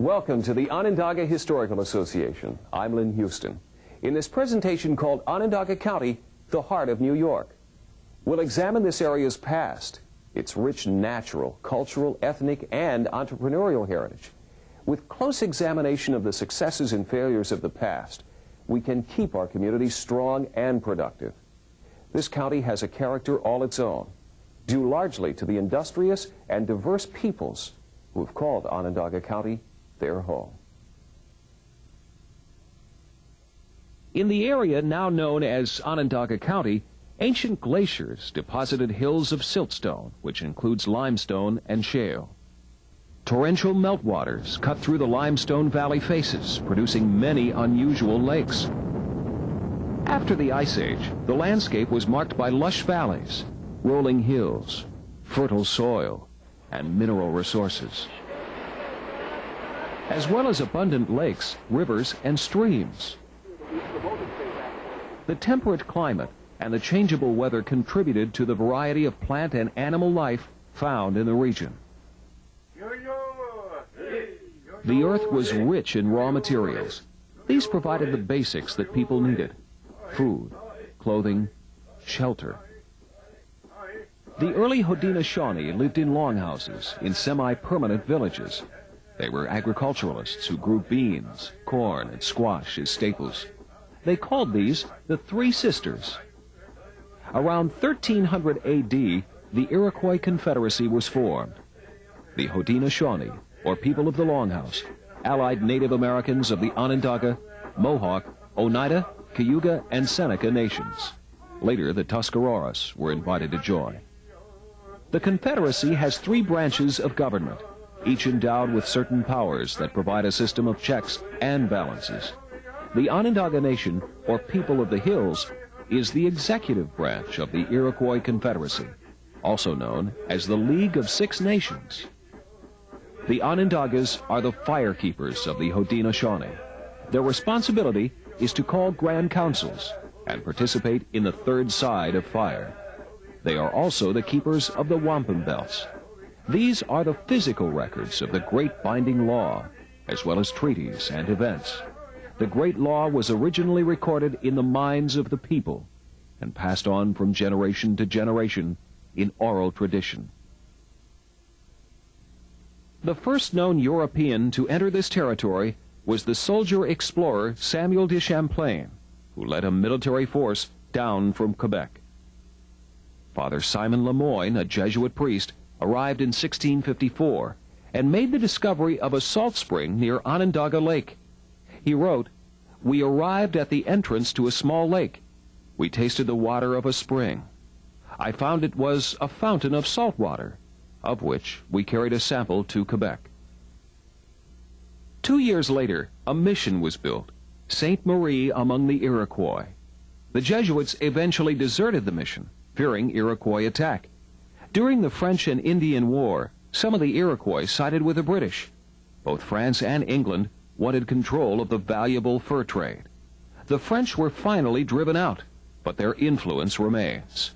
Welcome to the Onondaga Historical Association. I'm Lynn Houston. In this presentation called Onondaga County, the Heart of New York, we'll examine this area's past, its rich natural, cultural, ethnic, and entrepreneurial heritage. With close examination of the successes and failures of the past, we can keep our community strong and productive. This county has a character all its own, due largely to the industrious and diverse peoples who have called Onondaga County their home. In the area now known as Onondaga County, ancient glaciers deposited hills of siltstone, which includes limestone and shale. Torrential meltwaters cut through the limestone valley faces, producing many unusual lakes. After the Ice Age, the landscape was marked by lush valleys, rolling hills, fertile soil, and mineral resources, as well as abundant lakes, rivers, and streams. The temperate climate and the changeable weather contributed to the variety of plant and animal life found in the region. The earth was rich in raw materials. These provided the basics that people needed: food, clothing, shelter. The early Haudenosaunee lived in longhouses in semi-permanent villages. They were agriculturalists who grew beans, corn, and squash as staples. They called these the Three Sisters. Around 1300 A.D., the Iroquois Confederacy was formed. The Haudenosaunee, or people of the Longhouse, allied Native Americans of the Onondaga, Mohawk, Oneida, Cayuga, and Seneca nations. Later, the Tuscaroras were invited to join. The Confederacy has 3 branches of government, each endowed with certain powers that provide a system of checks and balances. The Onondaga Nation, or people of the hills, is the executive branch of the Iroquois Confederacy, also known as the League of Six Nations. The Onondagas are the firekeepers of the Haudenosaunee. Their responsibility is to call grand councils and participate in the third side of fire. They are also the keepers of the wampum belts. These are the physical records of the Great Binding Law, as well as treaties and events. The Great Law was originally recorded in the minds of the people and passed on from generation to generation in oral tradition. The first known European to enter this territory was the soldier-explorer Samuel de Champlain, who led a military force down from Quebec. Father Simon Le Moyne, a Jesuit priest, arrived in 1654 and made the discovery of a salt spring near Onondaga Lake. He wrote, "We arrived at the entrance to a small lake. We tasted the water of a spring. I found it was a fountain of salt water, of which we carried a sample to Quebec." 2 years later, a mission was built, Sainte Marie among the Iroquois. The Jesuits eventually deserted the mission, fearing Iroquois attack. During the French and Indian War, some of the Iroquois sided with the British. Both France and England wanted control of the valuable fur trade. The French were finally driven out, but their influence remains.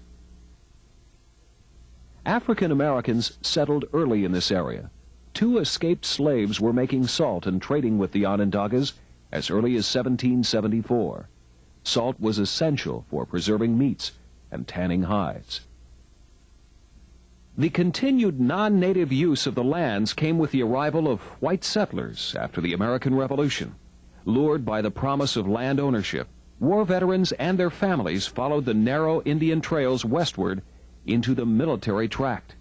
African Americans settled early in this area. 2 escaped slaves were making salt and trading with the Onondagas as early as 1774. Salt was essential for preserving meats and tanning hides. The continued non-native use of the lands came with the arrival of white settlers after the American Revolution. Lured by the promise of land ownership, war veterans and their families followed the narrow Indian trails westward into the military tract.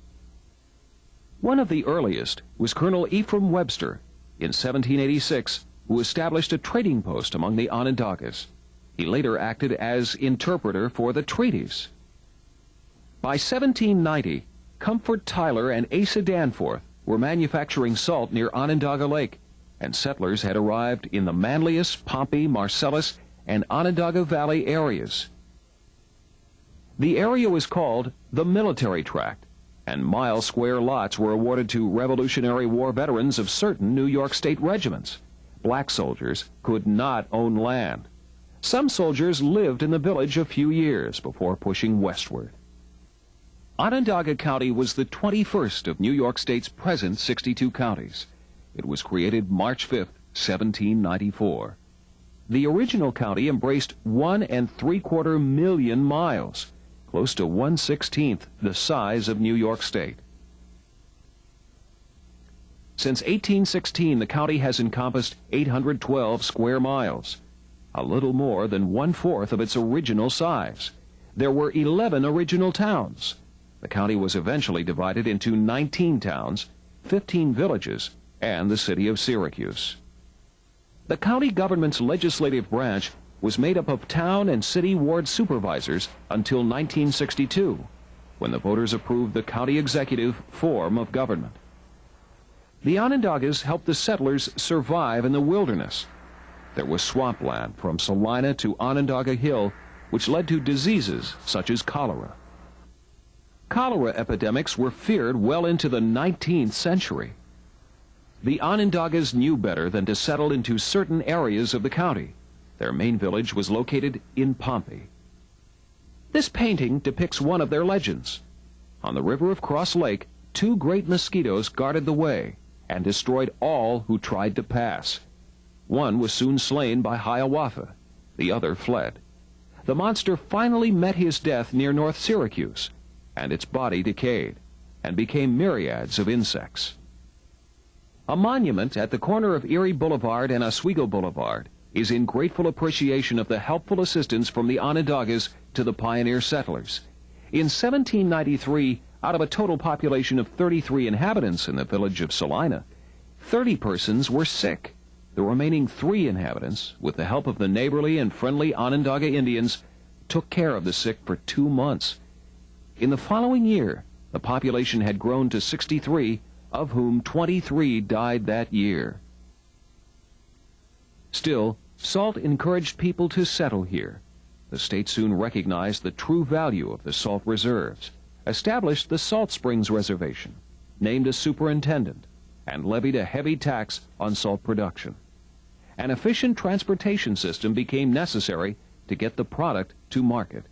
One of the earliest was Colonel Ephraim Webster in 1786, who established a trading post among the Onondagas. He later acted as interpreter for the treaties. By 1790, Comfort Tyler and Asa Danforth were manufacturing salt near Onondaga Lake, and settlers had arrived in the Manlius, Pompey, Marcellus, and Onondaga Valley areas. The area was called the Military Tract, and mile-square lots were awarded to Revolutionary War veterans of certain New York State regiments. Black soldiers could not own land. Some soldiers lived in the village a few years before pushing westward. Onondaga County was the 21st of New York State's present 62 counties. It was created March 5, 1794. The original county embraced 1¾ million miles, close to 1/16 the size of New York State. Since 1816, the county has encompassed 812 square miles, a little more than 1/4 of its original size. There were 11 original towns. The county was eventually divided into 19 towns, 15 villages, and the city of Syracuse. The county government's legislative branch was made up of town and city ward supervisors until 1962, when the voters approved the county executive form of government. The Onondagas helped the settlers survive in the wilderness. There was swampland from Salina to Onondaga Hill, which led to diseases such as cholera. Cholera epidemics were feared well into the 19th century. The Onondagas knew better than to settle into certain areas of the county. Their main village was located in Pompey. This painting depicts one of their legends. On the river of Cross Lake, 2 great mosquitoes guarded the way and destroyed all who tried to pass. One was soon slain by Hiawatha. The other fled. The monster finally met his death near North Syracuse, and its body decayed and became myriads of insects. A monument at the corner of Erie Boulevard and Oswego Boulevard is in grateful appreciation of the helpful assistance from the Onondagas to the pioneer settlers. In 1793, out of a total population of 33 inhabitants in the village of Salina, 30 persons were sick. The remaining 3 inhabitants, with the help of the neighborly and friendly Onondaga Indians, took care of the sick for 2 months. In the following year, the population had grown to 63, of whom 23 died that year. Still, salt encouraged people to settle here. The state soon recognized the true value of the salt reserves, established the Salt Springs Reservation, named a superintendent, and levied a heavy tax on salt production. An efficient transportation system became necessary to get the product to market.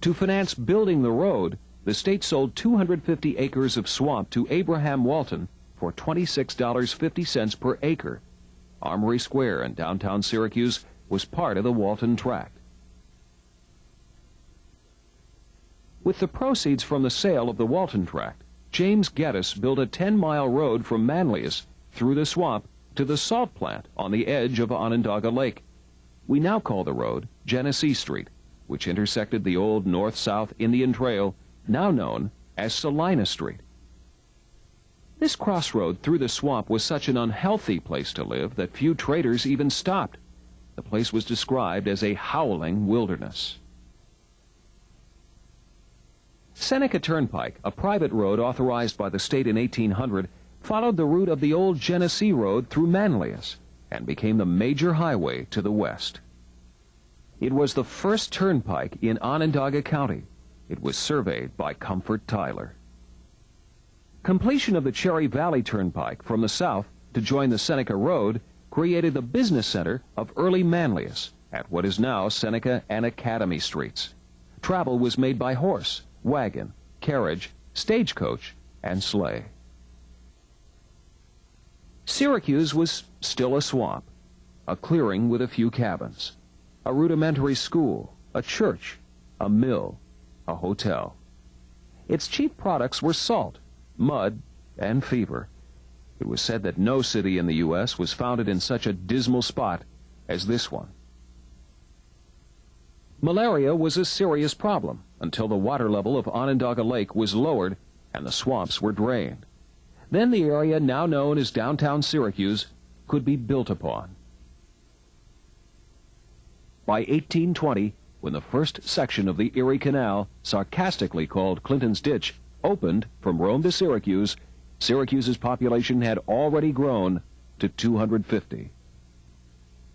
To finance building the road, the state sold 250 acres of swamp to Abraham Walton for $26.50 per acre. Armory Square in downtown Syracuse was part of the Walton Tract. With the proceeds from the sale of the Walton Tract, James Geddes built a 10-mile road from Manlius through the swamp to the salt plant on the edge of Onondaga Lake. We now call the road Genesee Street, which intersected the old north-south Indian Trail, now known as Salina Street. This crossroad through the swamp was such an unhealthy place to live that few traders even stopped. The place was described as a howling wilderness. Seneca Turnpike, a private road authorized by the state in 1800, followed the route of the old Genesee Road through Manlius and became the major highway to the west. It was the first turnpike in Onondaga County. It was surveyed by Comfort Tyler. Completion of the Cherry Valley Turnpike from the south to join the Seneca Road created the business center of early Manlius at what is now Seneca and Academy Streets. Travel was made by horse, wagon, carriage, stagecoach, and sleigh. Syracuse was still a swamp, a clearing with a few cabins, a rudimentary school, a church, a mill, a hotel. Its chief products were salt, mud, and fever. It was said that no city in the U.S. was founded in such a dismal spot as this one. Malaria was a serious problem until the water level of Onondaga Lake was lowered and the swamps were drained. Then the area now known as downtown Syracuse could be built upon. By 1820, when the first section of the Erie Canal, sarcastically called Clinton's Ditch, opened from Rome to Syracuse, Syracuse's population had already grown to 250.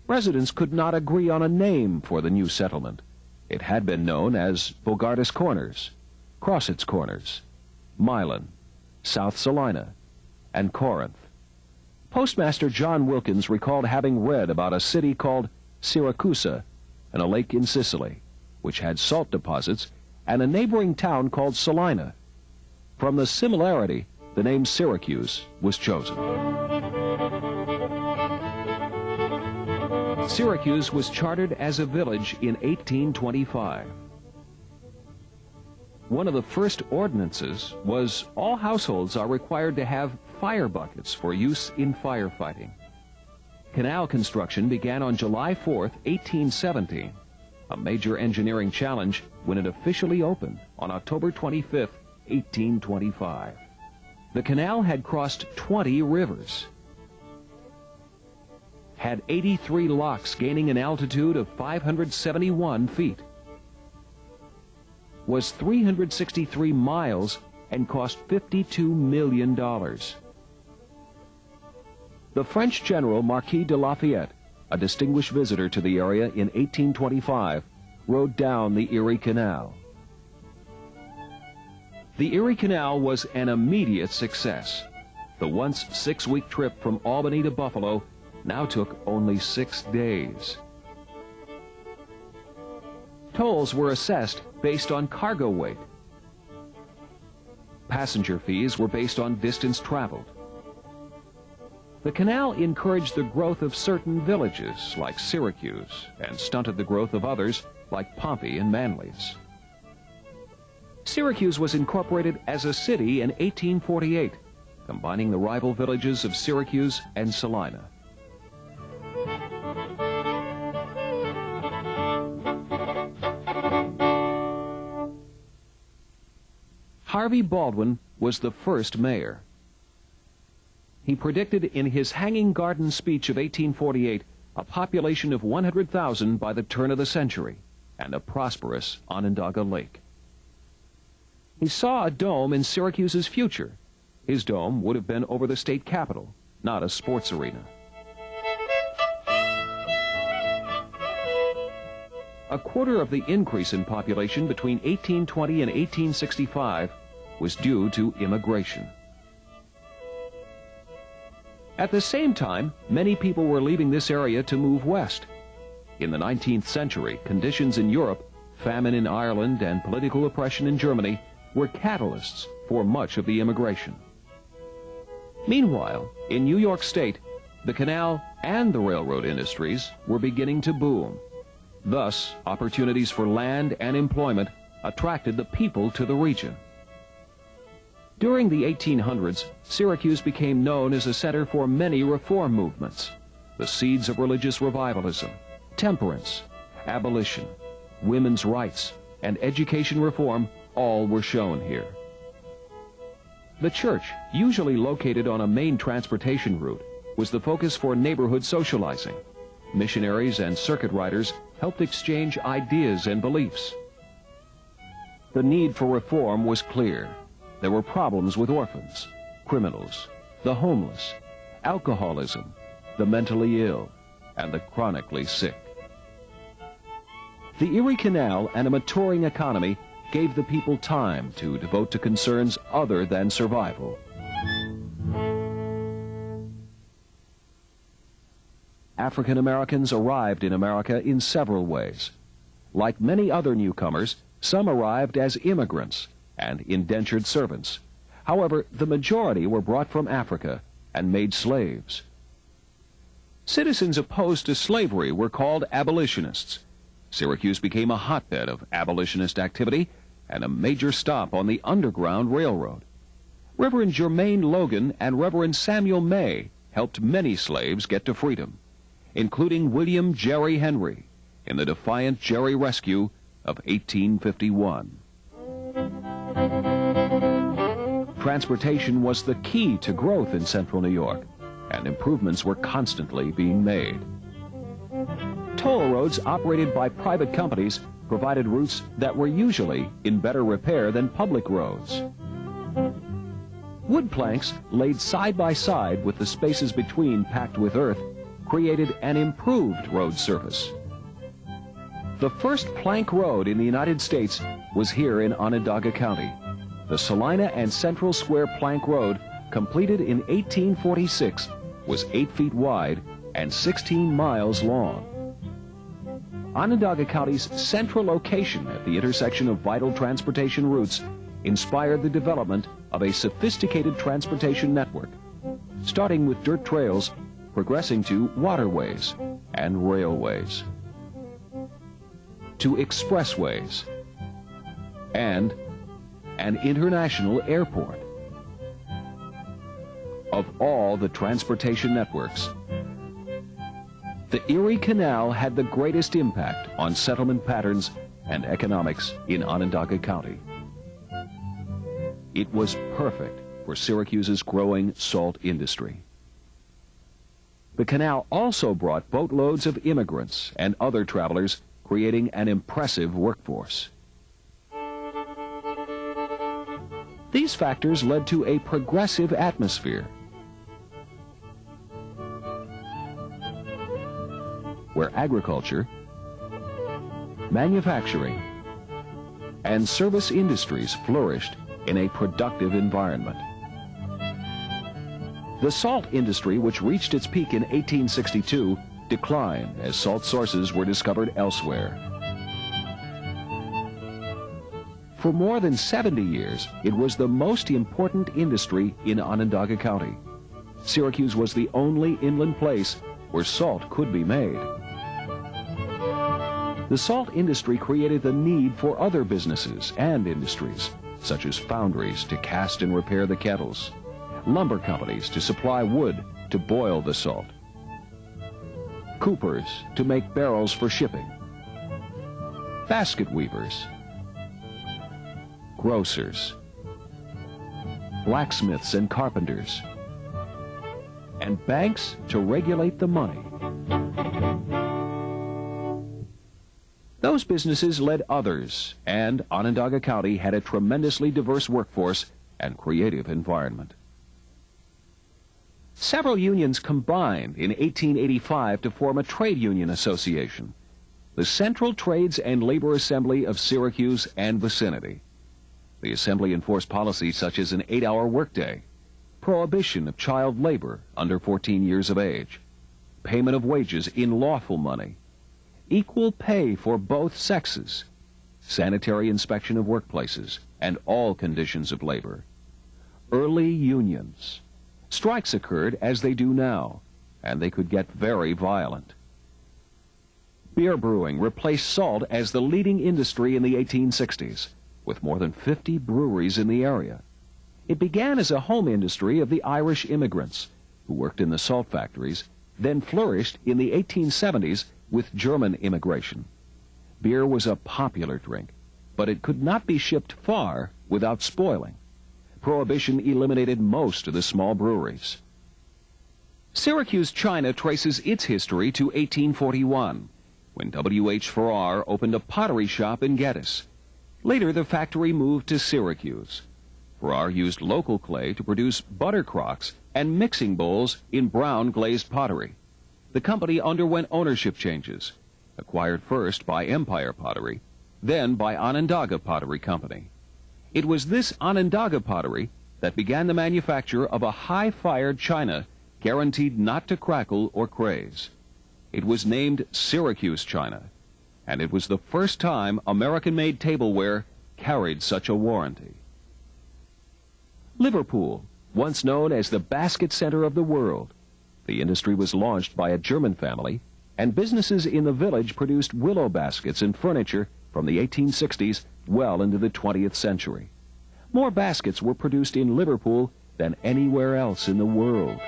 Residents could not agree on a name for the new settlement. It had been known as Bogartis Corners, Crossett's Corners, Milan, South Salina, and Corinth. Postmaster John Wilkins recalled having read about a city called Syracusa and a lake in Sicily, which had salt deposits, and a neighboring town called Salina. From the similarity, the name Syracuse was chosen. Syracuse was chartered as a village in 1825. One of the first ordinances was all households are required to have fire buckets for use in firefighting. Canal construction began on July 4, 1817, a major engineering challenge when it officially opened on October 25, 1825. The canal had crossed 20 rivers, had 83 locks gaining an altitude of 571 feet, was 363 miles and cost $52 million. The French general Marquis de Lafayette, a distinguished visitor to the area in 1825, rode down the Erie Canal. The Erie Canal was an immediate success. The once 6-week trip from Albany to Buffalo now took only 6 days. Tolls were assessed based on cargo weight. Passenger fees were based on distance traveled. The canal encouraged the growth of certain villages like Syracuse and stunted the growth of others like Pompey and Manlius. Syracuse was incorporated as a city in 1848, combining the rival villages of Syracuse and Salina. Harvey Baldwin was the first mayor. He predicted in his Hanging Garden speech of 1848 a population of 100,000 by the turn of the century and a prosperous Onondaga Lake. He saw a dome in Syracuse's future. His dome would have been over the state capitol, not a sports arena. A quarter of the increase in population between 1820 and 1865 was due to immigration. At the same time, many people were leaving this area to move west. In the 19th century, conditions in Europe, famine in Ireland, and political oppression in Germany were catalysts for much of the immigration. Meanwhile, in New York State, the canal and the railroad industries were beginning to boom. Thus, opportunities for land and employment attracted the people to the region. During the 1800s, Syracuse became known as a center for many reform movements. The seeds of religious revivalism, temperance, abolition, women's rights, and education reform all were shown here. The church, usually located on a main transportation route, was the focus for neighborhood socializing. Missionaries and circuit riders helped exchange ideas and beliefs. The need for reform was clear. There were problems with orphans, criminals, the homeless, alcoholism, the mentally ill, and the chronically sick. The Erie Canal and a maturing economy gave the people time to devote to concerns other than survival. African Americans arrived in America in several ways. Like many other newcomers, some arrived as immigrants and indentured servants. However, the majority were brought from Africa and made slaves. Citizens opposed to slavery were called abolitionists. Syracuse became a hotbed of abolitionist activity and a major stop on the Underground Railroad. Reverend Jermaine Logan and Reverend Samuel May helped many slaves get to freedom, including William Jerry Henry in the Defiant Jerry Rescue of 1851. Transportation was the key to growth in central New York, and improvements were constantly being made. Toll roads operated by private companies provided routes that were usually in better repair than public roads. Wood planks laid side by side with the spaces between packed with earth created an improved road surface. The first plank road in the United States was here in Onondaga County. The Salina and Central Square Plank Road, completed in 1846, was 8 feet wide and 16 miles long. Onondaga County's central location at the intersection of vital transportation routes inspired the development of a sophisticated transportation network, starting with dirt trails, progressing to waterways and railways, to expressways, and an international airport. Of all the transportation networks, the Erie Canal had the greatest impact on settlement patterns and economics in Onondaga County. It was perfect for Syracuse's growing salt industry. The canal also brought boatloads of immigrants and other travelers, creating an impressive workforce. These factors led to a progressive atmosphere, where agriculture, manufacturing, and service industries flourished in a productive environment. The salt industry, which reached its peak in 1862, declined as salt sources were discovered elsewhere. For more than 70 years, it was the most important industry in Onondaga County. Syracuse was the only inland place where salt could be made. The salt industry created the need for other businesses and industries, such as foundries to cast and repair the kettles, lumber companies to supply wood to boil the salt, coopers to make barrels for shipping, basket weavers, grocers, blacksmiths and carpenters, and banks to regulate the money. Those businesses led others, and Onondaga County had a tremendously diverse workforce and creative environment. Several unions combined in 1885 to form a trade union association, the Central Trades and Labor Assembly of Syracuse and vicinity. The assembly enforced policies such as an 8-hour workday, prohibition of child labor under 14 years of age, payment of wages in lawful money, equal pay for both sexes, sanitary inspection of workplaces and all conditions of labor, early unions. Strikes occurred as they do now, and they could get very violent. Beer brewing replaced salt as the leading industry in the 1860s, with more than 50 breweries in the area. It began as a home industry of the Irish immigrants, who worked in the salt factories, then flourished in the 1870s with German immigration. Beer was a popular drink, but it could not be shipped far without spoiling. Prohibition eliminated most of the small breweries. Syracuse China traces its history to 1841, when W.H. Farrar opened a pottery shop in Geddes. Later, the factory moved to Syracuse. Farrar used local clay to produce butter crocks and mixing bowls in brown glazed pottery. The company underwent ownership changes, acquired first by Empire Pottery, then by Onondaga Pottery Company. It was this Onondaga pottery that began the manufacture of a high-fired china guaranteed not to crackle or craze. It was named Syracuse china, and it was the first time American-made tableware carried such a warranty. Liverpool, once known as the basket center of the world. The industry was launched by a German family, and businesses in the village produced willow baskets and furniture from the 1860s well into the 20th century. More baskets were produced in Liverpool than anywhere else in the world.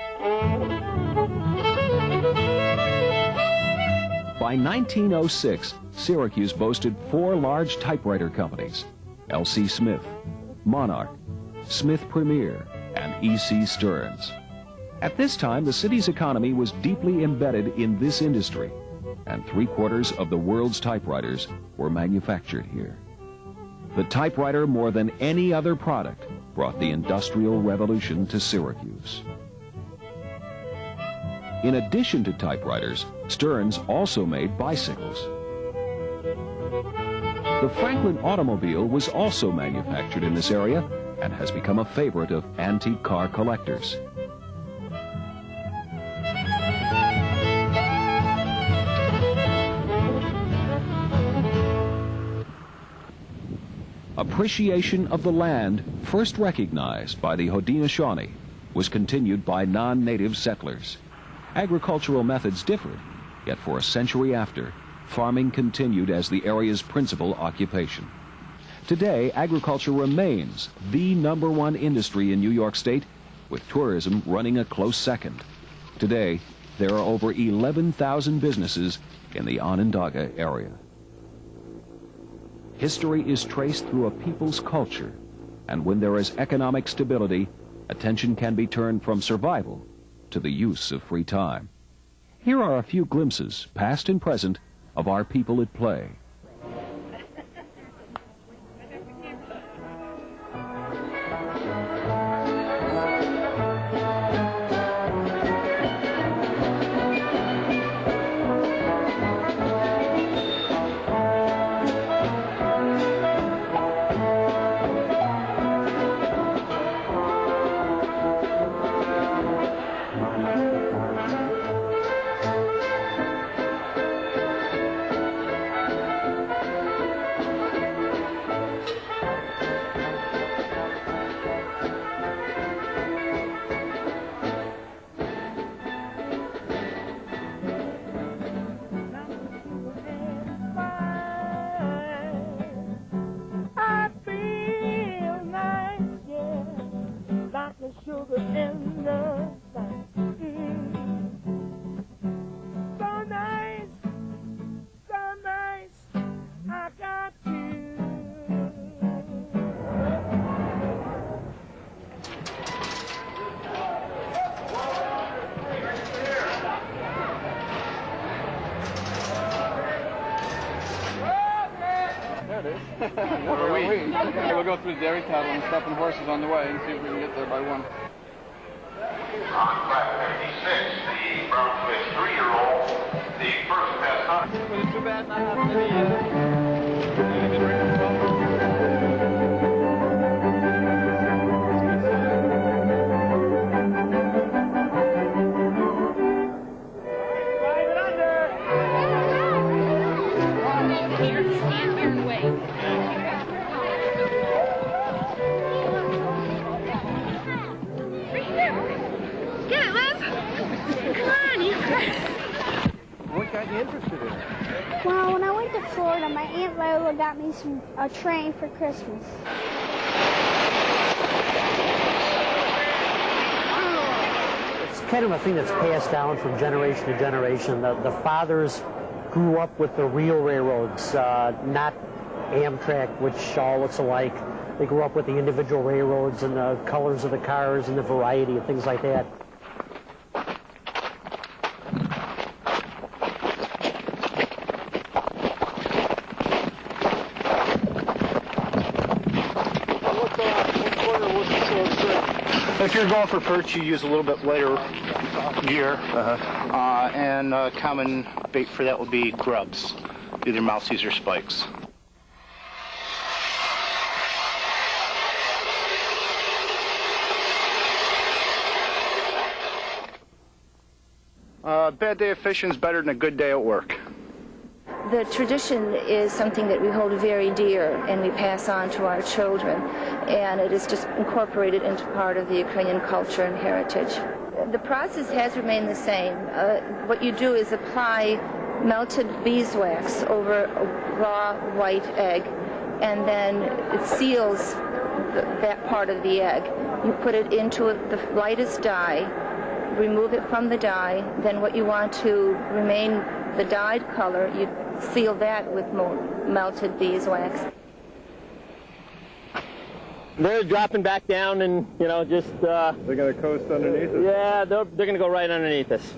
By 1906, Syracuse boasted 4 large typewriter companies: L.C. Smith, Monarch, Smith Premier, and E.C. Stearns. At this time, the city's economy was deeply embedded in this industry, and 3/4 of the world's typewriters were manufactured here. The typewriter, more than any other product, brought the Industrial Revolution to Syracuse. In addition to typewriters, Stearns also made bicycles. The Franklin automobile was also manufactured in this area and has become a favorite of antique car collectors. A appreciation of the land, first recognized by the Haudenosaunee, was continued by non-native settlers. Agricultural methods differed, yet for a century after, farming continued as the area's principal occupation. Today, agriculture remains the #1 industry in New York State, with tourism running a close second. Today, there are over 11,000 businesses in the Onondaga area. History is traced through a people's culture, and when there is economic stability, attention can be turned from survival to the use of free time. Here are a few glimpses, past and present, of our people at play. Where are we? Okay, we'll go through the dairy cattle and stuff and horses on the way and see if we can get there by 1. On track 56, the brown Swiss 3-year-old, the first pass on. But it's too bad not having any, What got you interested in it? Well, when I went to Florida, my Aunt Lola got me a train for Christmas. It's kind of a thing that's passed down from generation to generation. The fathers grew up with the real railroads, not Amtrak, which all looks alike. They grew up with the individual railroads and the colors of the cars and the variety of things like that. If you're going for perch, you use a little bit lighter gear, and common bait for that would be grubs, either mousies or spikes. A bad day of fishing is better than a good day at work. The tradition is something that we hold very dear and we pass on to our children, and it is just incorporated into part of the Ukrainian culture and heritage. The process has remained the same. What you do is apply melted beeswax over a raw white egg, and then it seals that part of the egg. You put it into the lightest dye, remove it from the dye, then what you want to remain the dyed color, you seal that with more melted beeswax. They're dropping back down and, you know, just... They're going to coast underneath us? Yeah, they're going to go right underneath us.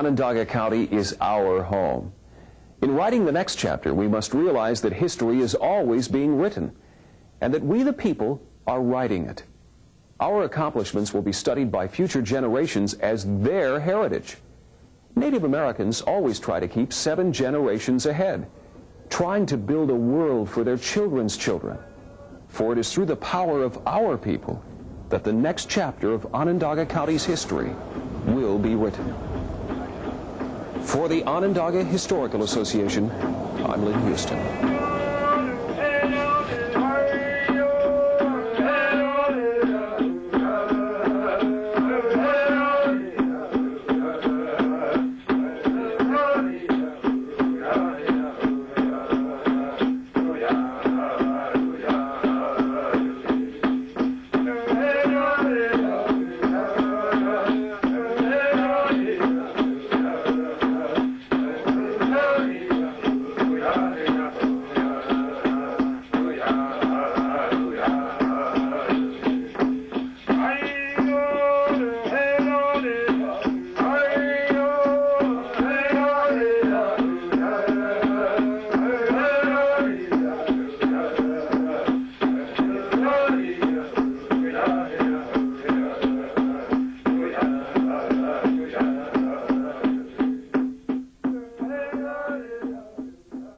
Onondaga County is our home. In writing the next chapter, we must realize that history is always being written, and that we the people are writing it. Our accomplishments will be studied by future generations as their heritage. Native Americans always try to keep 7 generations ahead, trying to build a world for their children's children. For it is through the power of our people that the next chapter of Onondaga County's history will be written. For the Onondaga Historical Association, I'm Lynn Houston.